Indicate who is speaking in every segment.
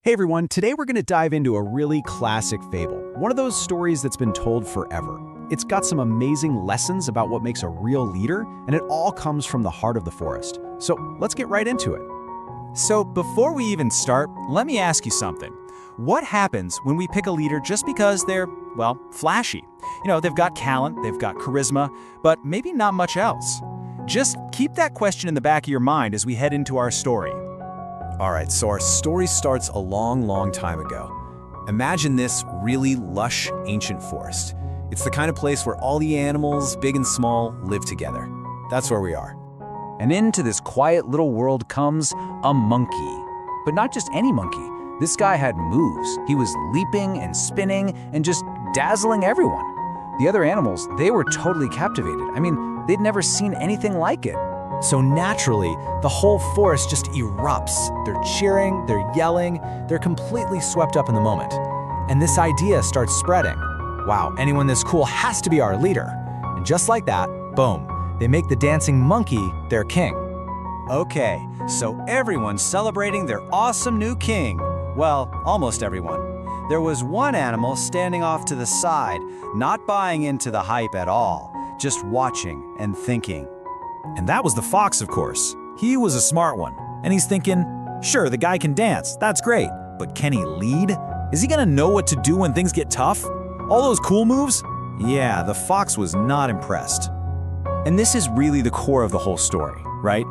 Speaker 1: Hey everyone, today we're going to dive into a really classic fable, one of those stories that's been told forever. It's got some amazing lessons about what makes a real leader, and it all comes from the heart of the forest. So let's get right into it.
Speaker 2: So before we even start, let me ask you something. What happens when we pick a leader just because they're, well, flashy? They've got talent, they've got charisma, but maybe not much else. Just keep that question in the back of your mind as we head into our story.
Speaker 3: All right, so our story starts a long time ago. Imagine this really lush, ancient forest. It's the kind of place where all the animals, big and small, live together. That's where we are.
Speaker 4: And into this quiet little world comes a monkey. But not just any monkey. This guy had moves. He was leaping and spinning and just dazzling everyone. The other animals, they were totally captivated. I mean, they'd never seen anything like it.
Speaker 3: So naturally, the whole forest just erupts. They're cheering, they're yelling, they're completely swept up in the moment. And this idea starts spreading. Wow, anyone this cool has to be our leader. And just like that, boom, they make the dancing monkey their king.
Speaker 2: Okay, so everyone's celebrating their awesome new king. Well, almost everyone. There was one animal standing off to the side, not buying into the hype at all, just watching and thinking.
Speaker 5: And that was the fox, of course. He was a smart one, and he's thinking, sure, the guy can dance, that's great, but can he lead? Is he gonna know what to do when things get tough? All those cool moves? Yeah, the fox was not impressed.
Speaker 3: And this is really the core of the whole story, right?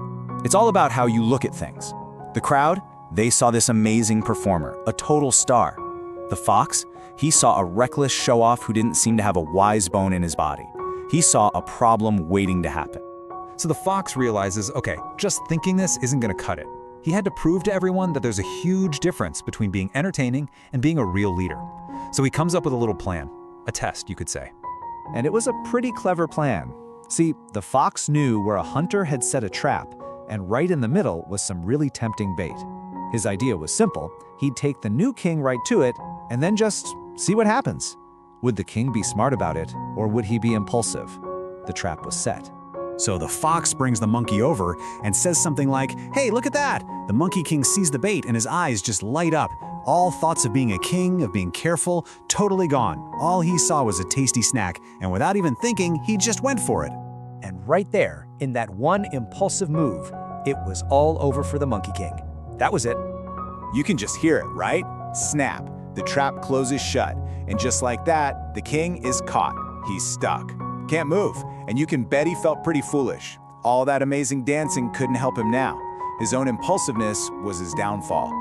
Speaker 3: It's all about how you look at things. The crowd, they saw this amazing performer, a total star. The fox, he saw a reckless show-off who didn't seem to have a wise bone in his body. He saw a problem waiting to happen.
Speaker 6: So the fox realizes, okay, just thinking this isn't gonna cut it. He had to prove to everyone that there's a huge difference between being entertaining and being a real leader. So he comes up with a little plan, a test, you could say.
Speaker 1: And it was a pretty clever plan. See, the fox knew where a hunter had set a trap, and right in the middle was some really tempting bait. His idea was simple. He'd take the new king right to it, and then just see what happens. Would the king be smart about it, or would he be impulsive? The trap was set.
Speaker 5: So the fox brings the monkey over and says something like, hey, look at that! The monkey king sees the bait and his eyes just light up. All thoughts of being a king, of being careful, totally gone. All he saw was a tasty snack, and without even thinking, he just went for it.
Speaker 7: And right there, in that one impulsive move, it was all over for the Monkey King. That was it.
Speaker 8: You can just hear it, right? Snap. The trap closes shut. And just like that, the king is caught. He's stuck. Can't move. And you can bet he felt pretty foolish. All that amazing dancing couldn't help him now. His own impulsiveness was his downfall.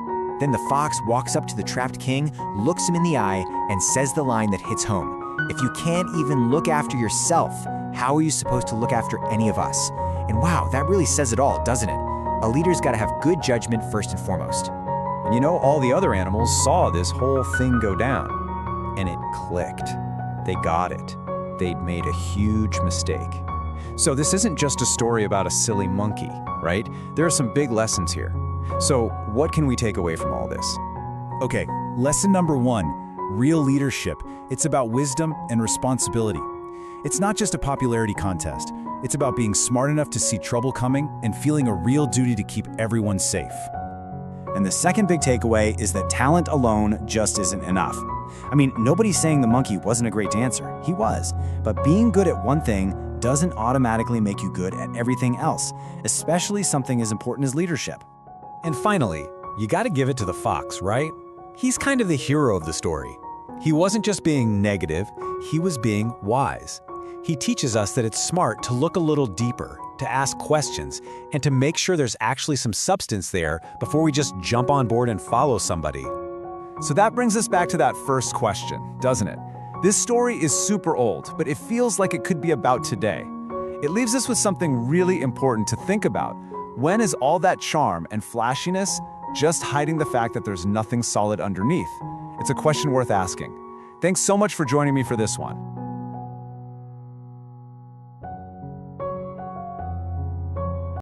Speaker 7: Then the fox walks up to the trapped king, looks him in the eye, and says the line that hits home. If you can't even look after yourself, how are you supposed to look after any of us? And wow, that really says it all, doesn't it? A leader's got to have good judgment first and foremost.
Speaker 1: And all the other animals saw this whole thing go down. And it clicked. They got it. They'd made a huge mistake. So this isn't just a story about a silly monkey, right? There are some big lessons here. So what can we take away from all this?
Speaker 5: Okay, lesson number 1, real leadership. It's about wisdom and responsibility. It's not just a popularity contest. It's about being smart enough to see trouble coming and feeling a real duty to keep everyone safe.
Speaker 3: And the second big takeaway is that talent alone just isn't enough. I mean, nobody's saying the monkey wasn't a great dancer. He was. But being good at one thing doesn't automatically make you good at everything else, especially something as important as leadership.
Speaker 1: And finally, you gotta give it to the fox, right? He's kind of the hero of the story. He wasn't just being negative, he was being wise. He teaches us that it's smart to look a little deeper, to ask questions, and to make sure there's actually some substance there before we just jump on board and follow somebody. So that brings us back to that first question, doesn't it? This story is super old, but it feels like it could be about today. It leaves us with something really important to think about. When is all that charm and flashiness just hiding the fact that there's nothing solid underneath? It's a question worth asking. Thanks so much for joining me for this one.